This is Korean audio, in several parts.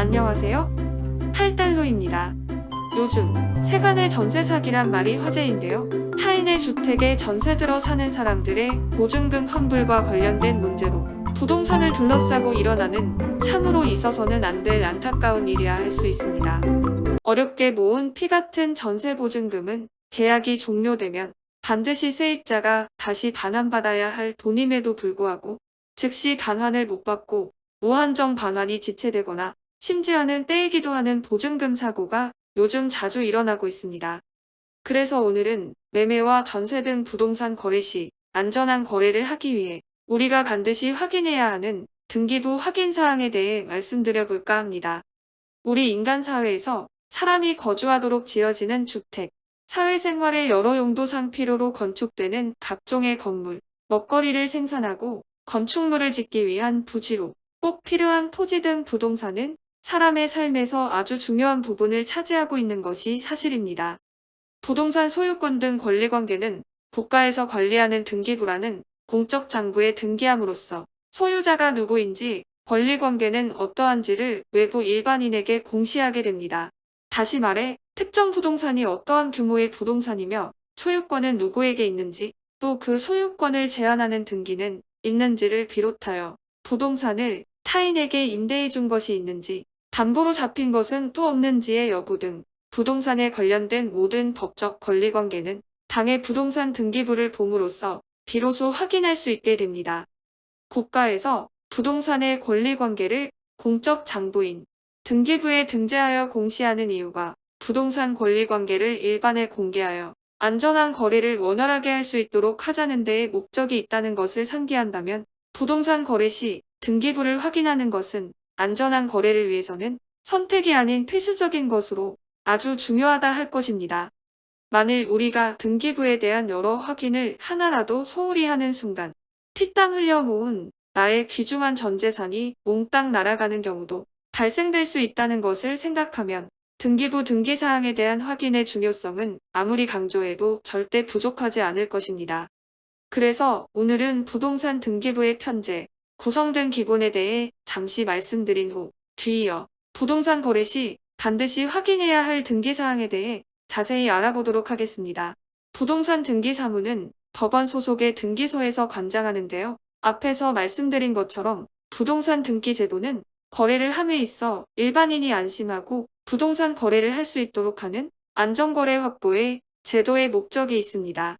안녕하세요. 팔달로입니다. 요즘 세간의 전세 사기란 말이 화제인데요. 타인의 주택에 전세 들어 사는 사람들의 보증금 환불과 관련된 문제로 부동산을 둘러싸고 일어나는 참으로 있어서는 안 될 안타까운 일이야 할 수 있습니다. 어렵게 모은 피 같은 전세 보증금은 계약이 종료되면 반드시 세입자가 다시 반환받아야 할 돈임에도 불구하고 즉시 반환을 못 받고 무한정 반환이 지체되거나 심지어는 떼이기도 하는 보증금 사고가 요즘 자주 일어나고 있습니다. 그래서 오늘은 매매와 전세 등 부동산 거래 시 안전한 거래를 하기 위해 우리가 반드시 확인해야 하는 등기부 확인 사항에 대해 말씀드려 볼까 합니다. 우리 인간 사회에서 사람이 거주하도록 지어지는 주택, 사회생활의 여러 용도상 필요로 건축되는 각종의 건물, 먹거리를 생산하고 건축물을 짓기 위한 부지로 꼭 필요한 토지 등 부동산은 사람의 삶에서 아주 중요한 부분을 차지하고 있는 것이 사실입니다. 부동산 소유권 등 권리관계는 국가에서 관리하는 등기부라는 공적 장부에 등기함으로써 소유자가 누구인지 권리관계는 어떠한지를 외부 일반인에게 공시하게 됩니다. 다시 말해 특정 부동산이 어떠한 규모의 부동산이며 소유권은 누구에게 있는지 또 그 소유권을 제한하는 등기는 있는지를 비롯하여 부동산을 타인에게 임대해 준 것이 있는지 담보로 잡힌 것은 또 없는지의 여부 등 부동산에 관련된 모든 법적 권리관계는 당해 부동산 등기부를 봄으로써 비로소 확인할 수 있게 됩니다. 국가에서 부동산의 권리관계를 공적 장부인 등기부에 등재하여 공시하는 이유가 부동산 권리관계를 일반에 공개하여 안전한 거래를 원활하게 할 수 있도록 하자는 데에 목적이 있다는 것을 상기한다면 부동산 거래 시 등기부를 확인하는 것은 안전한 거래를 위해서는 선택이 아닌 필수적인 것으로 아주 중요하다 할 것입니다. 만일 우리가 등기부에 대한 여러 확인을 하나라도 소홀히 하는 순간 피땀 흘려 모은 나의 귀중한 전 재산이 몽땅 날아가는 경우도 발생될 수 있다는 것을 생각하면 등기부 등기사항에 대한 확인의 중요성은 아무리 강조해도 절대 부족하지 않을 것입니다. 그래서 오늘은 부동산 등기부의 편제, 구성된 기본에 대해 잠시 말씀드린 후 뒤이어 부동산 거래 시 반드시 확인해야 할 등기사항에 대해 자세히 알아보도록 하겠습니다. 부동산 등기사무는 법원 소속의 등기소에서 관장하는데요. 앞에서 말씀드린 것처럼 부동산 등기 제도는 거래를 함에 있어 일반인이 안심하고 부동산 거래를 할 수 있도록 하는 안전거래 확보에 제도의 목적이 있습니다.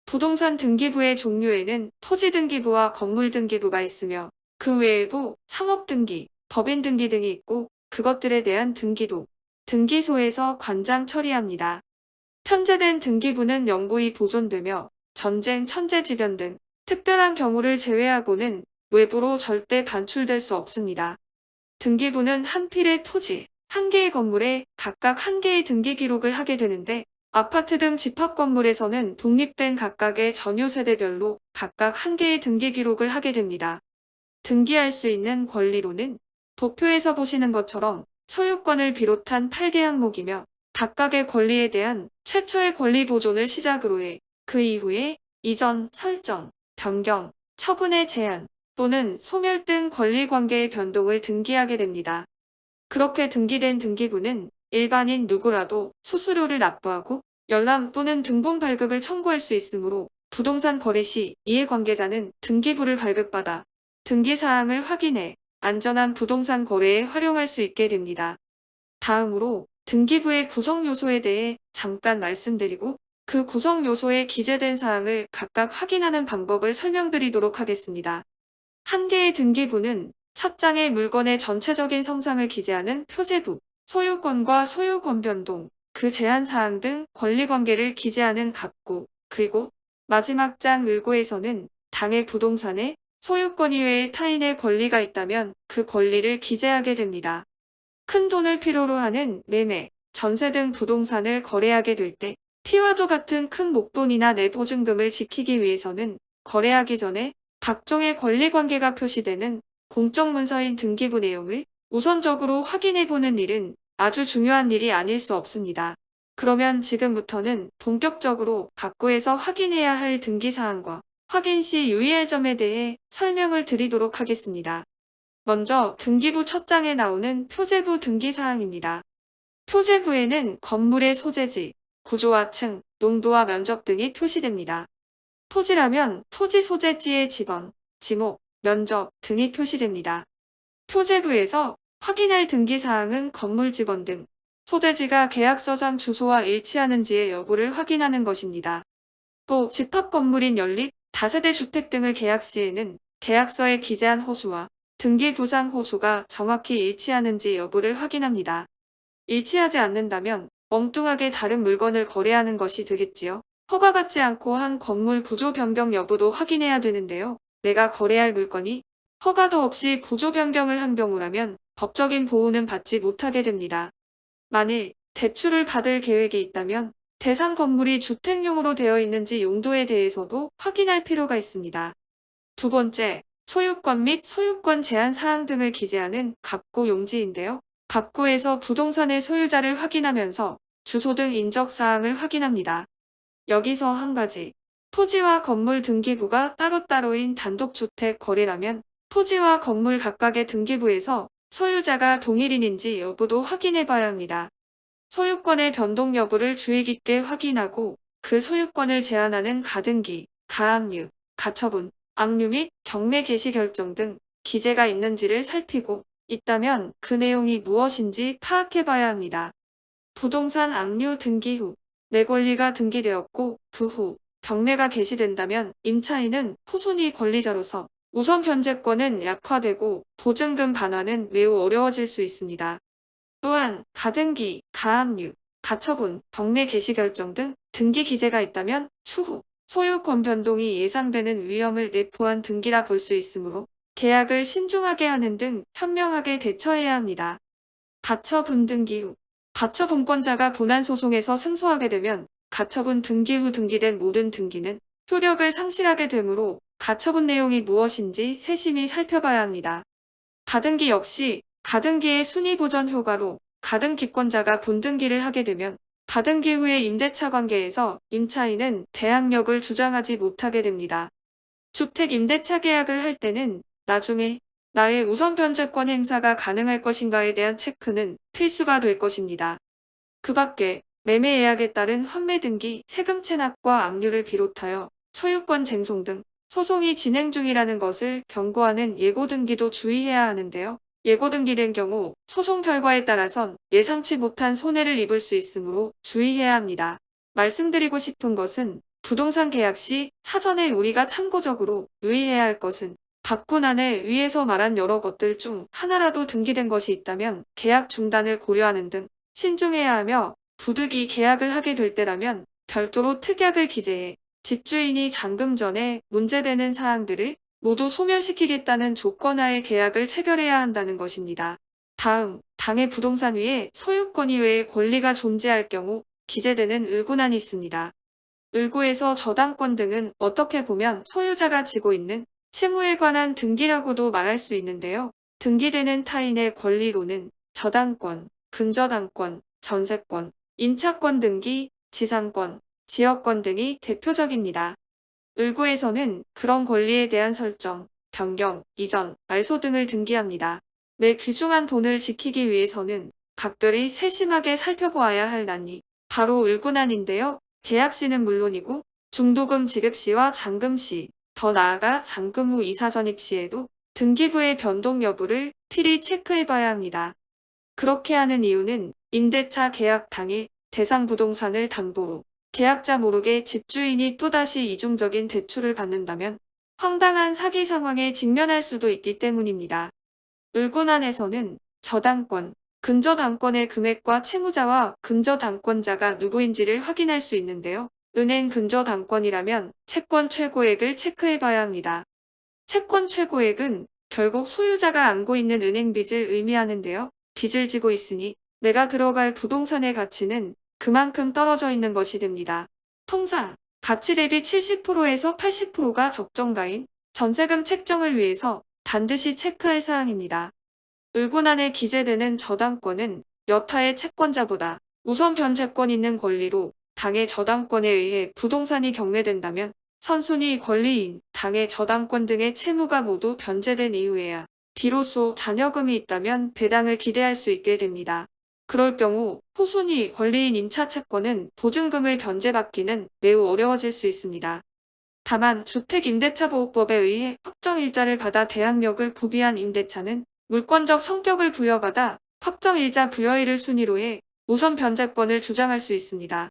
부동산 등기부의 종류에는 토지등기부와 건물등기부가 있으며 그 외에도 상업등기, 법인등기 등이 있고 그것들에 대한 등기도 등기소에서 관장 처리합니다. 편제된 등기부는 영구히 보존되며 전쟁, 천재지변 등 특별한 경우를 제외하고는 외부로 절대 반출될 수 없습니다. 등기부는 한 필의 토지, 한 개의 건물에 각각 한 개의 등기 기록을 하게 되는데 아파트 등 집합건물에서는 독립된 각각의 전유세대별로 각각 한 개의 등기 기록을 하게 됩니다. 등기할 수 있는 권리로는 도표에서 보시는 것처럼 소유권을 비롯한 8개 항목이며 각각의 권리에 대한 최초의 권리 보존을 시작으로 해 그 이후에 이전, 설정, 변경, 처분의 제한 또는 소멸 등 권리관계의 변동을 등기하게 됩니다. 그렇게 등기된 등기부는 일반인 누구라도 수수료를 납부하고 열람 또는 등본 발급을 청구할 수 있으므로 부동산 거래 시 이해관계자는 등기부를 발급받아 등기사항을 확인해 안전한 부동산 거래에 활용할 수 있게 됩니다. 다음으로 등기부의 구성 요소에 대해 잠깐 말씀드리고 그 구성 요소에 기재된 사항을 각각 확인하는 방법을 설명드리도록 하겠습니다. 한 개의 등기부는 첫 장의 물건의 전체적인 성상을 기재하는 표제부, 소유권과 소유권 변동, 그 제한사항 등 권리관계를 기재하는 갑구, 그리고 마지막 장 을고에서는 당해 부동산에 소유권 이외의 타인의 권리가 있다면 그 권리를 기재하게 됩니다. 큰 돈을 필요로 하는 매매, 전세 등 부동산을 거래하게 될 때 피와도 같은 큰 목돈이나 내보증금을 지키기 위해서는 거래하기 전에 각종의 권리관계가 표시되는 공적 문서인 등기부 내용을 우선적으로 확인해보는 일은 아주 중요한 일이 아닐 수 없습니다. 그러면 지금부터는 본격적으로 갑구에서 확인해야 할 등기사항과 확인 시 유의할 점에 대해 설명을 드리도록 하겠습니다. 먼저 등기부 첫 장에 나오는 표제부 등기사항입니다. 표제부에는 건물의 소재지, 구조와 층, 농도와 면적 등이 표시됩니다. 토지라면 토지 소재지의 지번, 지목, 면적 등이 표시됩니다. 표제부에서 확인할 등기사항은 건물 지번 등 소재지가 계약서상 주소와 일치하는지의 여부를 확인하는 것입니다. 또 집합 건물인 연립, 다세대 주택 등을 계약 시에는 계약서에 기재한 호수와 등기부상 호수가 정확히 일치하는지 여부를 확인합니다. 일치하지 않는다면 엉뚱하게 다른 물건을 거래하는 것이 되겠지요. 허가받지 않고 한 건물 구조 변경 여부도 확인해야 되는데요. 내가 거래할 물건이 허가도 없이 구조 변경을 한 경우라면 법적인 보호는 받지 못하게 됩니다. 만일 대출을 받을 계획이 있다면 대상 건물이 주택용으로 되어 있는지 용도에 대해서도 확인할 필요가 있습니다. 두 번째, 소유권 및 소유권 제한 사항 등을 기재하는 갑구 용지인데요. 갑구에서 부동산의 소유자를 확인하면서 주소 등 인적 사항을 확인합니다. 여기서 한 가지, 토지와 건물 등기부가 따로따로인 단독주택 거래라면 토지와 건물 각각의 등기부에서 소유자가 동일인인지 여부도 확인해 봐야 합니다. 소유권의 변동 여부를 주의 깊게 확인하고 그 소유권을 제한하는 가등기, 가압류, 가처분, 압류 및 경매 개시 결정 등 기재가 있는지를 살피고 있다면 그 내용이 무엇인지 파악해 봐야 합니다. 부동산 압류 등기 후 내 권리가 등기되었고 그 후 경매가 개시된다면 임차인은 후순위 권리자로서 우선 변제권은 약화되고 보증금 반환은 매우 어려워질 수 있습니다. 또한 가등기, 가압류, 가처분, 경매 개시 결정 등 등기 기재가 있다면 추후 소유권 변동이 예상되는 위험을 내포한 등기라 볼 수 있으므로 계약을 신중하게 하는 등 현명하게 대처해야 합니다. 가처분 등기 후 가처분권자가 본안 소송에서 승소하게 되면 가처분 등기 후 등기된 모든 등기는 효력을 상실하게 되므로 가처분 내용이 무엇인지 세심히 살펴봐야 합니다. 가등기 역시 가등기의 순위 보전 효과로 가등기권자가 본등기를 하게 되면 가등기 후의 임대차 관계에서 임차인은 대항력을 주장하지 못하게 됩니다. 주택 임대차 계약을 할 때는 나중에 나의 우선 변제권 행사가 가능할 것인가에 대한 체크는 필수가 될 것입니다. 그 밖에 매매 예약에 따른 환매 등기, 세금 체납과 압류를 비롯하여 소유권 쟁송 등 소송이 진행 중이라는 것을 경고하는 예고 등기도 주의해야 하는데요. 예고 등기된 경우 소송 결과에 따라선 예상치 못한 손해를 입을 수 있으므로 주의해야 합니다. 말씀드리고 싶은 것은 부동산 계약 시 사전에 우리가 참고적으로 유의해야 할 것은 갑군안에 위에서 말한 여러 것들 중 하나라도 등기된 것이 있다면 계약 중단을 고려하는 등 신중해야 하며 부득이 계약을 하게 될 때라면 별도로 특약을 기재해 집주인이 잔금 전에 문제되는 사항들을 모두 소멸시키겠다는 조건하에 계약을 체결해야 한다는 것입니다. 다음, 당해 부동산 위에 소유권 이외의 권리가 존재할 경우 기재되는 을군안이 있습니다. 을구에서 저당권 등은 어떻게 보면 소유자가 지고 있는 채무에 관한 등기라고도 말할 수 있는데요. 등기되는 타인의 권리로는 저당권, 근저당권, 전세권, 임차권 등기, 지상권, 지역권 등이 대표적입니다. 을구에서는 그런 권리에 대한 설정, 변경, 이전, 말소 등을 등기합니다. 내 귀중한 돈을 지키기 위해서는 각별히 세심하게 살펴보아야 할 난이 바로 을군안인데요. 계약 시는 물론이고 중도금 지급 시와 잔금 시, 더 나아가 잔금 후 이사 전입 시에도 등기부의 변동 여부를 필히 체크해봐야 합니다. 그렇게 하는 이유는 임대차 계약 당일 대상 부동산을 담보로 계약자 모르게 집주인이 또다시 이중적인 대출을 받는다면 황당한 사기 상황에 직면할 수도 있기 때문입니다. 을군안에서는 저당권, 근저당권의 금액과 채무자와 근저당권자가 누구인지를 확인할 수 있는데요. 은행 근저당권이라면 채권 최고액을 체크해봐야 합니다. 채권 최고액은 결국 소유자가 안고 있는 은행 빚을 의미하는데요. 빚을 지고 있으니 내가 들어갈 부동산의 가치는 그만큼 떨어져 있는 것이 됩니다. 통상 가치 대비 70%에서 80%가 적정가인 전세금 책정을 위해서 반드시 체크할 사항입니다. 을군안에 기재되는 저당권은 여타의 채권자보다 우선 변제권 있는 권리로 당의 저당권에 의해 부동산이 경매된다면 선순위 권리인 당의 저당권 등의 채무가 모두 변제된 이후에야 비로소 잔여금이 있다면 배당을 기대할 수 있게 됩니다. 그럴 경우 후순위 권리인 임차 채권은 보증금을 변제받기는 매우 어려워질 수 있습니다. 다만 주택임대차보호법에 의해 확정일자를 받아 대항력을 구비한 임대차는 물권적 성격을 부여받아 확정일자 부여일을 순위로 해 우선 변제권을 주장할 수 있습니다.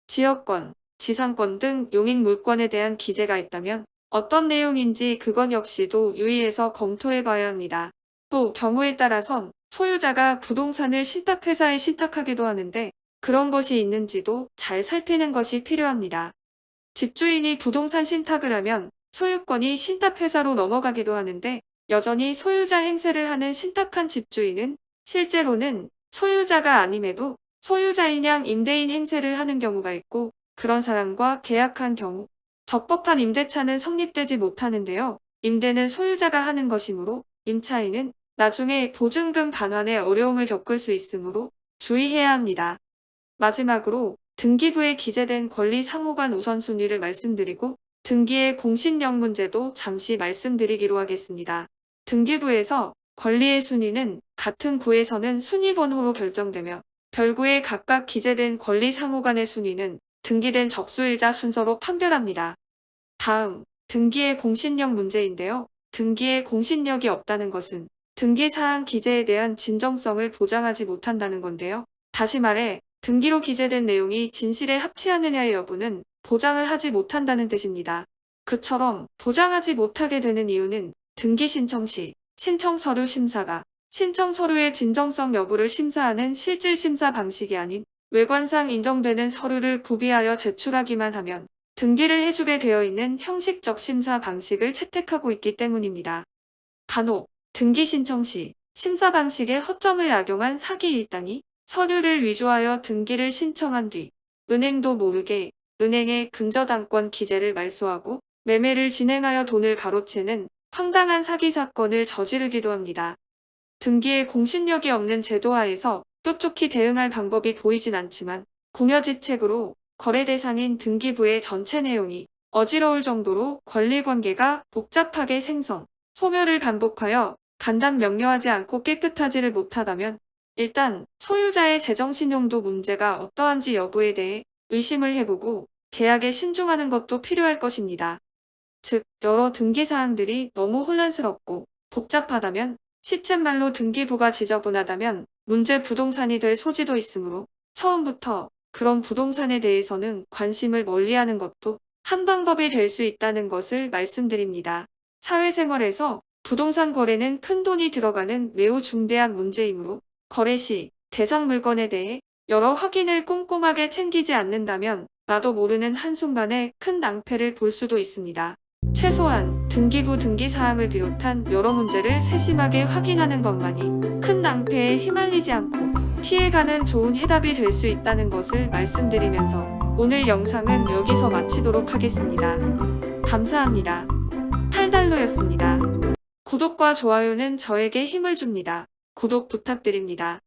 지역권, 지상권 등 용인 물권에 대한 기재가 있다면 어떤 내용인지 그것 역시도 유의해서 검토해봐야 합니다. 또 경우에 따라선 소유자가 부동산을 신탁회사에 신탁하기도 하는데 그런 것이 있는지도 잘 살피는 것이 필요합니다. 집주인이 부동산 신탁을 하면 소유권이 신탁회사로 넘어가기도 하는데 여전히 소유자 행세를 하는 신탁한 집주인은 실제로는 소유자가 아님에도 소유자인 양 임대인 행세를 하는 경우가 있고 그런 사람과 계약한 경우 적법한 임대차는 성립되지 못하는데요. 임대는 소유자가 하는 것이므로 임차인은 나중에 보증금 반환에 어려움을 겪을 수 있으므로 주의해야 합니다. 마지막으로 등기부에 기재된 권리 상호간 우선순위를 말씀드리고 등기의 공신력 문제도 잠시 말씀드리기로 하겠습니다. 등기부에서 권리의 순위는 같은 구에서는 순위번호로 결정되며 별구에 각각 기재된 권리 상호간의 순위는 등기된 접수일자 순서로 판별합니다. 다음, 등기의 공신력 문제인데요. 등기에 공신력이 없다는 것은 등기사항 기재에 대한 진정성을 보장하지 못한다는 건데요. 다시 말해 등기로 기재된 내용이 진실에 합치하느냐의 여부는 보장을 하지 못한다는 뜻입니다. 그처럼 보장하지 못하게 되는 이유는 등기 신청 시 신청서류 심사가 신청서류의 진정성 여부를 심사하는 실질 심사 방식이 아닌 외관상 인정되는 서류를 구비하여 제출하기만 하면 등기를 해주게 되어 있는 형식적 심사 방식을 채택하고 있기 때문입니다. 간혹 등기 신청 시 심사 방식에 허점을 악용한 사기 일당이 서류를 위조하여 등기를 신청한 뒤 은행도 모르게 은행에 근저당권 기재를 말소하고 매매를 진행하여 돈을 가로채는 황당한 사기 사건을 저지르기도 합니다. 등기에 공신력이 없는 제도 하에서 뾰족히 대응할 방법이 보이진 않지만 궁여지책으로 거래 대상인 등기부의 전체 내용이 어지러울 정도로 권리관계가 복잡하게 생성, 소멸을 반복하여 간단 명료하지 않고 깨끗하지를 못하다면 일단 소유자의 재정신용도 문제가 어떠한지 여부에 대해 의심을 해보고 계약에 신중하는 것도 필요할 것입니다. 즉, 여러 등기사항들이 너무 혼란스럽고 복잡하다면 시쳇말로 등기부가 지저분하다면 문제 부동산이 될 소지도 있으므로 처음부터 그런 부동산에 대해서는 관심을 멀리하는 것도 한 방법이 될 수 있다는 것을 말씀드립니다. 사회생활에서 부동산 거래는 큰 돈이 들어가는 매우 중대한 문제이므로 거래 시 대상 물건에 대해 여러 확인을 꼼꼼하게 챙기지 않는다면 나도 모르는 한순간에 큰 낭패를 볼 수도 있습니다. 최소한 등기부 등기사항을 비롯한 여러 문제를 세심하게 확인하는 것만이 큰 낭패에 휘말리지 않고 피해가는 좋은 해답이 될 수 있다는 것을 말씀드리면서 오늘 영상은 여기서 마치도록 하겠습니다. 감사합니다. 탈달로였습니다. 구독과 좋아요는 저에게 힘을 줍니다. 구독 부탁드립니다.